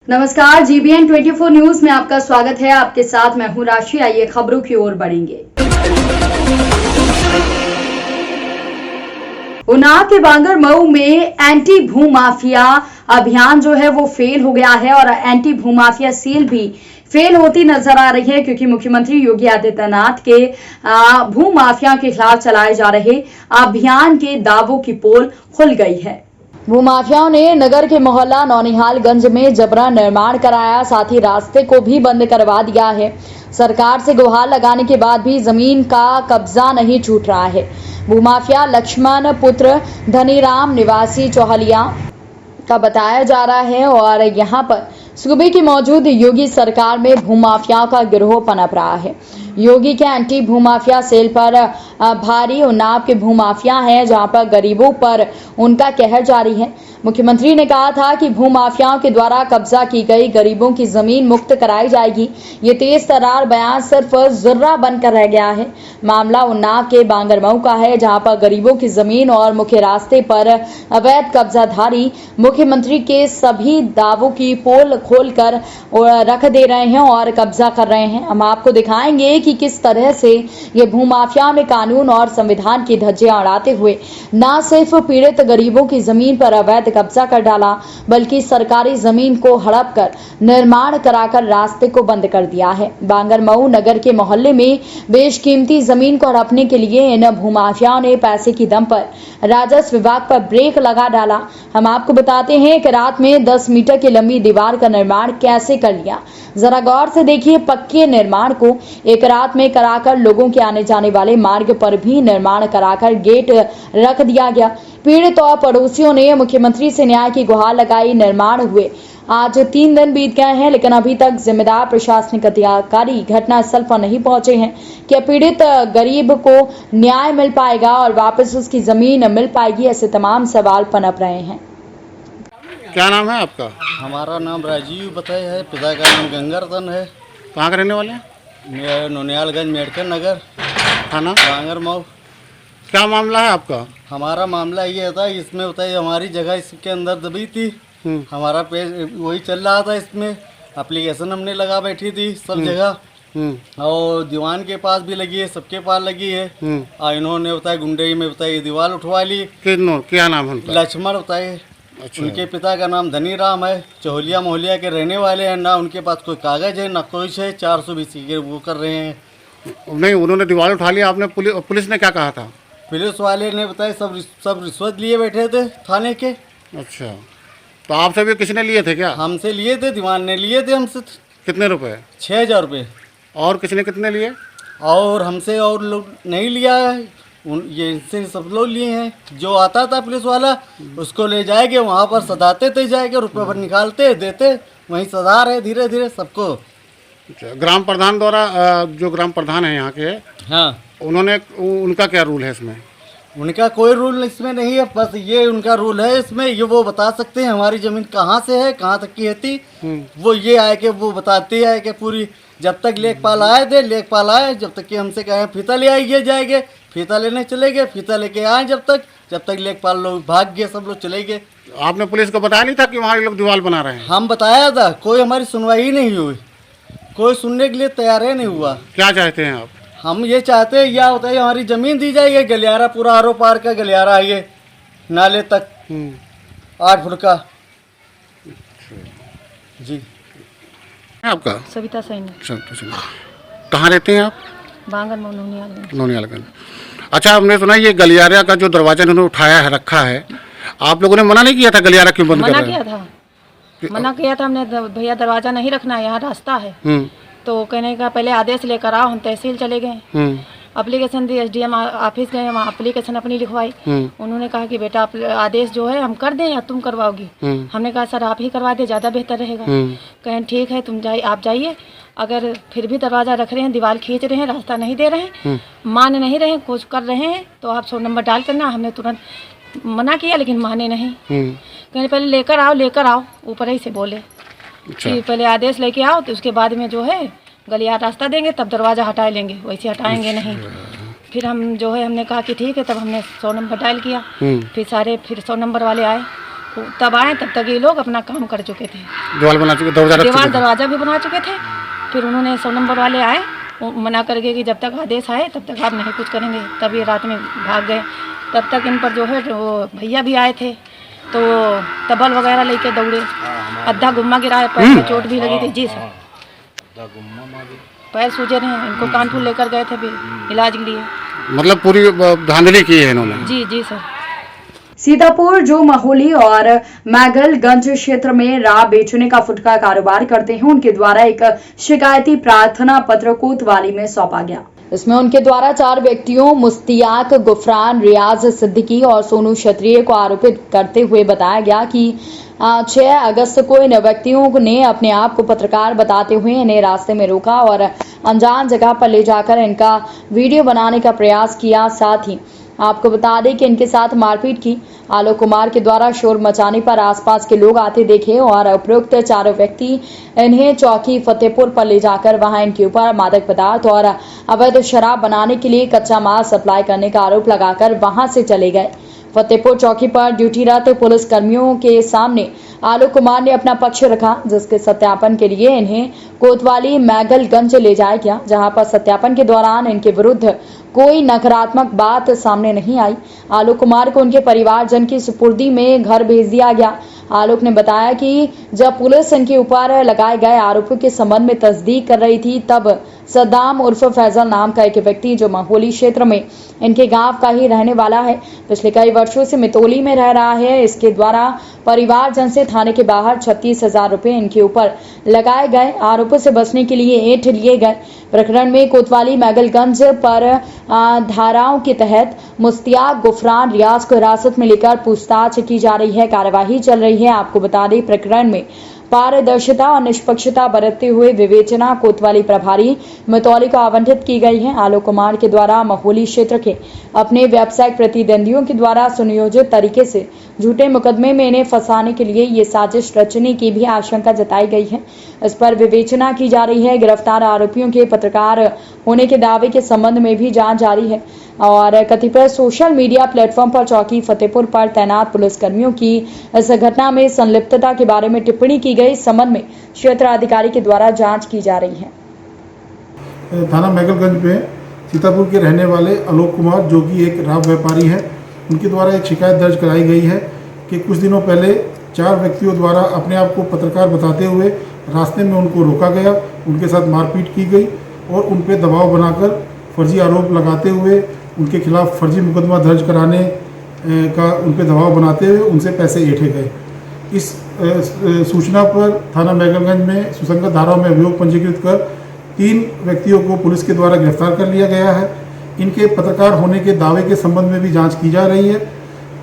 नमस्कार, जीबीएन 24 न्यूज में आपका स्वागत है। आपके साथ मैं हूं राशि। आइए खबरों की ओर बढ़ेंगे। उन्नाव के बांगरमऊ में एंटी भू माफिया अभियान जो है वो फेल हो गया है और एंटी भू माफिया सेल भी फेल होती नजर आ रही है, क्योंकि मुख्यमंत्री योगी आदित्यनाथ के भू माफिया के खिलाफ चलाए जा रहे अभियान के दावों की पोल खुल गई है। भूमाफियाओं ने नगर के मोहल्ला नौनिहालगंज में जबरन निर्माण कराया, साथ ही रास्ते को भी बंद करवा दिया है। सरकार से गुहार लगाने के बाद भी जमीन का कब्जा नहीं छूट रहा है। भूमाफिया लक्ष्मण पुत्र धनीराम निवासी चौहलिया का बताया जा रहा है और यहाँ पर सूबे की मौजूद योगी सरकार में भूमाफियाओं का गिरोह पनप रहा है। योगी के एंटी भूमाफिया सेल पर भारी उन्नाव के भूमाफिया हैं, जहां पर गरीबों पर उनका कहर जारी है। मुख्यमंत्री ने कहा था कि भूमाफियाओं के द्वारा कब्जा की गई गरीबों की जमीन मुक्त कराई जाएगी। ये तेज तर्रार बयान सिर्फ जुर्रा बनकर रह गया है। मामला उन्नाव के बांगरमऊ का है, जहां पर गरीबों की जमीन और मुख्य रास्ते पर अवैध कब्जाधारी मुख्यमंत्री के सभी दावों की पोल खोलकर रख दे रहे हैं और कब्जा कर रहे हैं। हम आपको दिखाएंगे कि किस तरह से ये भूमाफियाओं ने कानून और संविधान की धज्जियां उड़ाते हुए न सिर्फ पीड़ित गरीबों की जमीन पर अवैध कब्जा कर डाला, बल्कि सरकारी जमीन को हड़प कर निर्माण कराकर रास्ते को बंद कर दिया है। बांगरमऊ नगर के मोहल्ले में बेशकीमती जमीन को हड़पने के लिए इन भूमाफियाओं ने पैसे की दम पर राजस्व विभाग पर ब्रेक लगा डाला। हम आपको बताते हैं कि रात में 10 मीटर की लंबी दीवार का निर्माण कैसे कर लिया। जरा गौर से देखिए, पक्के निर्माण को एक रात में कराकर लोगों के आने जाने वाले मार्ग पर भी निर्माण कराकर गेट रख दिया गया। पीड़ित और पड़ोसियों ने मुख्यमंत्री से न्याय की गुहार लगाई। निर्माण हुए आज 3 दिन बीत गए हैं, लेकिन अभी तक जिम्मेदार प्रशासनिक अधिकारी घटनास्थल पर नहीं पहुंचे हैं। क्या पीड़ित गरीब को न्याय मिल पाएगा और वापस उसकी जमीन मिल पाएगी? ऐसे तमाम सवाल पनप रहे हैं। क्या नाम है आपका? हमारा नाम राजीव बताए है, पिता का नाम गंगारतन है। कहाँ के रहने वाले हैं? नौनिहालगंज मेडकर नगर, थाना बांगरमऊ। क्या मामला है आपका? हमारा मामला ये था, इसमें बताइए हमारी जगह इसके अंदर दबी थी। हमारा पेज वही चल रहा था, इसमें एप्लीकेशन हमने लगा बैठी थी सब जगह, और दीवान के पास भी लगी है, सबके पास लगी है। इन्होंने बताया गुंडई में बताइए दीवार उठवा ली। क्या नाम है उनका? लक्ष्मण बताए। अच्छा। उनके पिता का नाम धनीराम है, चौहलिया मोहलिया के रहने वाले हैं। ना उनके पास कोई कागज है ना कुछ है। 420 के वो कर रहे हैं। नहीं, उन्होंने दीवार उठा लिया। आपने पुलिस ने क्या कहा था? पुलिस वाले ने बताया सब रिश्वत लिए बैठे थे थाने के। अच्छा, तो आपसे भी किसी ने लिए थे क्या? हमसे लिए थे, दीवान ने लिए थे हमसे। कितने रुपए? 6000 रुपये। और किसी ने कितने लिए? और हमसे और लोग नहीं लिया है, ये इनसे सब लोग लिए हैं। जो आता था पुलिस वाला उसको ले जाएंगे, वहाँ पर सदाते थे, जाएंगे रुपये पर निकालते देते, वहीं सदा रहे धीरे धीरे सबको। अच्छा, ग्राम प्रधान द्वारा जो ग्राम प्रधान है यहाँ के, हाँ, उनका क्या रूल है इसमें? उनका कोई रूल इसमें नहीं है, बस ये उनका रूल है इसमें। ये वो बता सकते हैं हमारी ज़मीन कहाँ से है, कहाँ तक की है थी। वो ये आए कि वो बताते हैं कि पूरी, जब तक लेखपाल आए थे, लेखपाल आए, जब तक कि हमसे कहें फीता ले आइए, जाएंगे फीता लेने चले गए, फीता लेके आए, जब तक लेखपाल लोग भाग गए, सब लोग चले गए। आपने पुलिस को बताया नहीं था कि वहाँ लोग दीवार बना रहे हैं? हम बताया था, कोई हमारी सुनवाई ही नहीं हुई, कोई सुनने के लिए तैयार ही नहीं हुआ। क्या चाहते हैं आप? हम ये चाहते हैं, या होता है हमारी ज़मीन दी जाएगी, गलियारा पूरा आरो पार का गलियारा है, ये नाले तक 8 फुट का। जी, आपका? सविता सैनी। कहाँ रहते हैं आप? बांगरमऊ नौनिहालगंज। अच्छा, हमने सुना ये गलियारा का जो दरवाजा इन्होंने उठाया है, रखा है, आप लोगों ने मना नहीं किया था? गलियारा क्यों बंद कर रहे हैं? मना किया था हमने, भैया दरवाजा नहीं रखना है, यहाँ रास्ता है। तो कहने का पहले आदेश लेकर आओ। हम तहसील चले गए, एप्लीकेशन दी, SDM ऑफिस गए, वहाँ एप्लीकेशन अपनी लिखवाई। उन्होंने कहा कि बेटा आदेश जो है हम कर दें या तुम करवाओगी? हमने कहा सर आप ही करवा दे, ज़्यादा बेहतर रहेगा। कहें ठीक है, आप जाइए। अगर फिर भी दरवाज़ा रख रहे हैं, दीवार खींच रहे हैं, रास्ता नहीं दे रहे हैं, मान नहीं रहे हैं, कुछ कर रहे हैं, तो आप 100 नंबर डाल करना। हमने तुरंत मना किया, लेकिन माने नहीं। कहने पहले लेकर आओ, ऊपर ही से बोले कि पहले आदेश लेके आओ, तो उसके बाद में जो है गलियारा रास्ता देंगे, तब दरवाज़ा हटा लेंगे, वैसे हटाएंगे नहीं। फिर हम जो है हमने कहा कि ठीक है, तब हमने 100 नंबर डायल किया। फिर 100 नंबर वाले आए, तब आए, तब तक ये लोग अपना काम कर चुके थे। दीवार बना चुके, दीवार दरवाजा भी बना चुके थे। फिर उन्होंने 100 नंबर वाले आए, वो मना करके कि जब तक आदेश आए तब तक आप नहीं कुछ करेंगे। तब ये रात में भाग गए। तब तक इन पर जो है वो भैया भी आए थे, तो तबल वगैरह लेके दौड़े। अद्धा गुम्मा गिराए, पैर में चोट भी लगी थी। जी सर, पैर सूजे रहे, इनको कानपुर लेकर गए थे भी इलाज के लिए। मतलब पूरी धांधली की है इन्होंने। जी जी सर। सीतापुर जो महोली और मैगलगंज क्षेत्र में राह बेचने का फुटका कारोबार करते हैं, उनके द्वारा एक शिकायती प्रार्थना पत्र कोतवाली में सौंपा गया। इसमें उनके द्वारा 4 व्यक्तियों मुस्तियाक, गुफरान, रियाज सिद्दीकी और सोनू क्षत्रिय को आरोपित करते हुए बताया गया कि 6 अगस्त को इन व्यक्तियों ने अपने आप को पत्रकार बताते हुए इन्हें रास्ते में रोका और अनजान जगह पर ले जाकर इनका वीडियो बनाने का प्रयास किया। साथ ही आपको बता दें कि इनके साथ मारपीट की। आलोक कुमार के द्वारा शोर मचाने पर आसपास के लोग आते देखे और उपरोक्त 4 व्यक्ति इन्हें चौकी फतेहपुर पर ले जाकर वहां इनके ऊपर मादक पदार्थ और अवैध शराब बनाने के लिए कच्चा माल सप्लाई करने का आरोप लगाकर वहां से चले गए। फतेहपुर चौकी पर ड्यूटीरत पुलिस कर्मियों के सामने आलोक कुमार ने अपना पक्ष रखा, जिसके सत्यापन के लिए इन्हें कोतवाली मैगलगंज ले जाया गया, जहां पर सत्यापन के दौरान इनके विरुद्ध कोई नकारात्मक बात सामने नहीं आई। आलोक कुमार को उनके परिवारजन की सुपुर्दी में घर भेज दिया गया। आलोक ने बताया कि जब पुलिस इनके ऊपर लगाए गए आरोपों के संबंध में तस्दीक कर रही थी, तब सद्दाम उर्फ फैजल नाम का एक व्यक्ति जो महोली क्षेत्र में इनके गांव का ही रहने वाला है, पिछले कई वर्षों से मितोली में रह रहा है, इसके द्वारा परिवारजन से थाने के बाहर 36,000 रुपए इनके ऊपर लगाए गए। आरोपों से बचने के लिए ऐंठ लिए गए। प्रकरण में कोतवाली मैगलगंज पर धाराओं के तहत मुस्तियाक, गुफरान, रियाज को हिरासत में लेकर पूछताछ की जा रही है। कार्यवाही चल रही है। आपको बता दें, प्रकरण में पारदर्शिता और निष्पक्षता बरतते हुए विवेचना कोतवाली प्रभारी मितौली को आवंटित की गई है। आलोक कुमार के द्वारा महोली क्षेत्र के अपने व्यावसायिक प्रतिद्वंदियों के द्वारा सुनियोजित तरीके से झूठे मुकदमे में इन्हें फंसाने के लिए ये साजिश रचने की भी आशंका जताई गई है। इस पर विवेचना की जा रही है। गिरफ्तार आरोपियों के पत्रकार होने के दावे के संबंध में भी जांच जारी है और कतिपय सोशल मीडिया प्लेटफॉर्म पर चौकी फतेहपुर पर तैनात पुलिसकर्मियों की इस घटना में संलिप्तता के बारे में टिप्पणी की गई। इस संबंध में क्षेत्र अधिकारी के द्वारा जांच की जा रही है। थाना मैगलगंज में सीतापुर के रहने वाले आलोक कुमार, जो कि एक राब व्यापारी हैं, उनके द्वारा एक शिकायत दर्ज कराई गई है कि कुछ दिनों पहले 4 व्यक्तियों द्वारा अपने आप को पत्रकार बताते हुए रास्ते में उनको रोका गया, उनके साथ मारपीट की गई और उन पर दबाव बनाकर फर्जी आरोप लगाते हुए उनके खिलाफ फर्जी मुकदमा दर्ज कराने का उन पर दबाव बनाते हुए उनसे पैसे ऐंठे गए। इस सूचना पर थाना मैगलगंज में सुसंगत धाराओं में अभियोग पंजीकृत कर 3 व्यक्तियों को पुलिस के द्वारा गिरफ्तार कर लिया गया है। इनके पत्रकार होने के दावे के संबंध में भी जांच की जा रही है।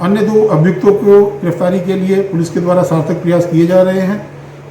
अन्य 2 अभियुक्तों को गिरफ्तारी के लिए पुलिस के द्वारा सार्थक प्रयास किए जा रहे हैं।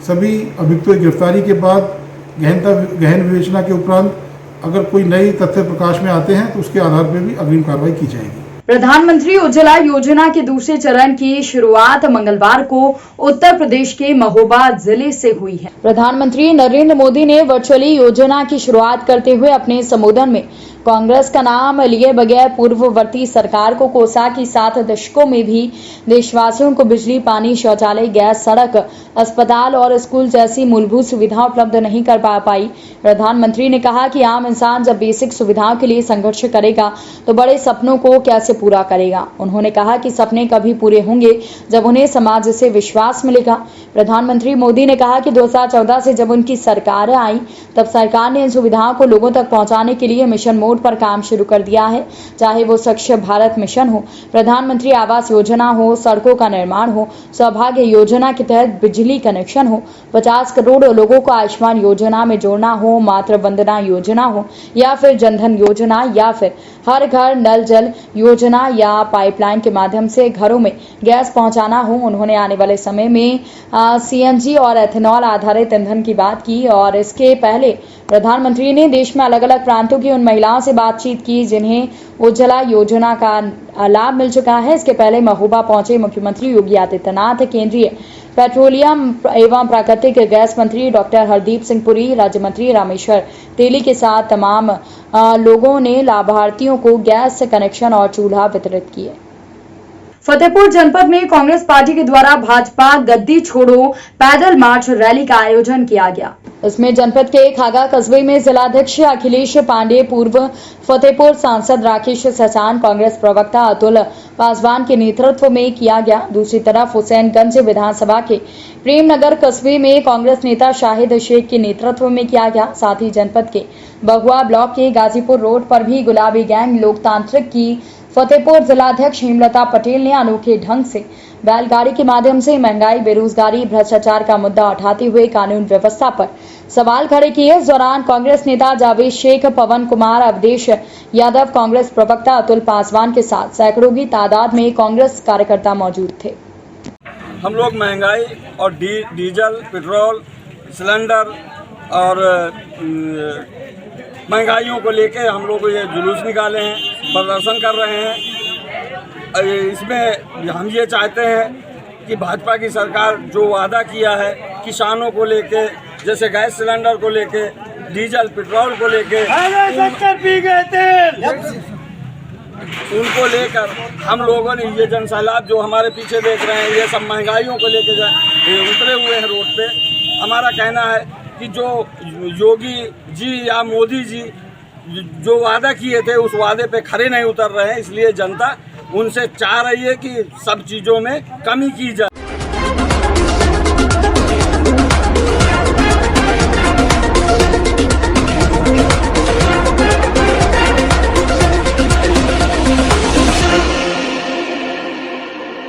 सभी अभियुक्तों की गिरफ्तारी के बाद गहन विवेचना के उपरांत अगर कोई नई तथ्य प्रकाश में आते हैं तो उसके आधार पर भी अग्रिम कार्रवाई की जाएगी। प्रधानमंत्री उज्ज्वला योजना के दूसरे चरण की शुरुआत मंगलवार को उत्तर प्रदेश के महोबा जिले से हुई है। प्रधानमंत्री नरेंद्र मोदी ने वर्चुअली योजना की शुरुआत करते हुए अपने संबोधन में कांग्रेस का नाम लिए बगैर पूर्ववर्ती सरकार को कोसा कि 7 दशकों में भी देशवासियों को बिजली, पानी, शौचालय, गैस, सड़क, अस्पताल और स्कूल जैसी मूलभूत सुविधाएं उपलब्ध नहीं कर पाई। प्रधानमंत्री ने कहा कि आम इंसान जब बेसिक सुविधाओं के लिए संघर्ष करेगा तो बड़े सपनों को कैसे पूरा करेगा। उन्होंने कहा कि सपने कभी पूरे होंगे जब उन्हें समाज से विश्वास मिलेगा। प्रधानमंत्री मोदी ने कहा कि 2014 से जब उनकी सरकार आई तब सरकार ने इन सुविधाओं को लोगों तक पहुंचाने के लिए मिशन मोड पर काम शुरू कर दिया है, चाहे वो स्वच्छ भारत मिशन हो, प्रधानमंत्री आवास योजना हो, सड़कों का निर्माण हो, सौभाग्य योजना के तहत बिजली कनेक्शन हो, 50 करोड़ लोगों को आयुष्मान योजना में जोड़ना हो, मातृ वंदना योजना हो या फिर जनधन योजना या फिर हर घर नल जल योजना या पाइपलाइन के माध्यम से घरों में गैस पहुंचाना हो। उन्होंने आने वाले समय में सीएनजी और एथेनॉल आधारित ईंधन की बात की और इसके पहले प्रधानमंत्री ने देश में अलग अलग प्रांतों की उन महिलाओं से बातचीत की जिन्हें उज्ज्वला योजना का लाभ मिल चुका है। इसके पहले महोबा पहुंचे मुख्यमंत्री योगी आदित्यनाथ, केंद्रीय पेट्रोलियम एवं प्राकृतिक गैस मंत्री डॉक्टर हरदीप सिंह पुरी, राज्य मंत्री रामेश्वर तेली के साथ तमाम लोगों ने लाभार्थियों को गैस कनेक्शन और चूल्हा वितरित किए। फतेहपुर जनपद में कांग्रेस पार्टी के द्वारा भाजपा गद्दी छोड़ो पैदल मार्च रैली का आयोजन किया गया। इसमें जनपद के खागा कस्बे में जिलाध्यक्ष अखिलेश पांडे, पूर्व फतेहपुर सांसद राकेश सचान, कांग्रेस प्रवक्ता अतुल पासवान के नेतृत्व में किया गया। दूसरी तरफ हुसैनगंज विधानसभा के प्रेमनगर कस्बे में कांग्रेस नेता शाहिद शेख के नेतृत्व में किया गया। साथ ही जनपद के बहुआ ब्लॉक के गाजीपुर रोड पर भी गुलाबी गैंग लोकतांत्रिक की फतेहपुर जिलाध्यक्ष हेमलता पटेल ने अनोखे ढंग से बैलगाड़ी के माध्यम से महंगाई, बेरोजगारी, भ्रष्टाचार का मुद्दा उठाते हुए कानून व्यवस्था पर सवाल खड़े किए। इस दौरान कांग्रेस नेता जावेद शेख, पवन कुमार, अवधेश यादव, कांग्रेस प्रवक्ता अतुल पासवान के साथ सैकड़ों की तादाद में कांग्रेस कार्यकर्ता मौजूद थे। हम लोग महंगाई और डीजल, पेट्रोल, सिलेंडर और महंगाइयों को लेके हम लोग ये जुलूस निकाले हैं, प्रदर्शन कर रहे हैं। इसमें हम ये चाहते हैं कि भाजपा की सरकार जो वादा किया है किसानों को लेके, जैसे गैस सिलेंडर को लेके, डीजल पेट्रोल को लेके, उनको लेकर हम लोगों ने ये जन सैलाब जो हमारे पीछे देख रहे हैं, ये सब महंगाइयों को लेके उतरे हुए हैं रोड पे। हमारा कहना है कि जो योगी जी या मोदी जी जो वादा किए थे उस वादे पे खरे नहीं उतर रहे हैं, इसलिए जनता उनसे चाह रही है कि सब चीज़ों में कमी की जाए।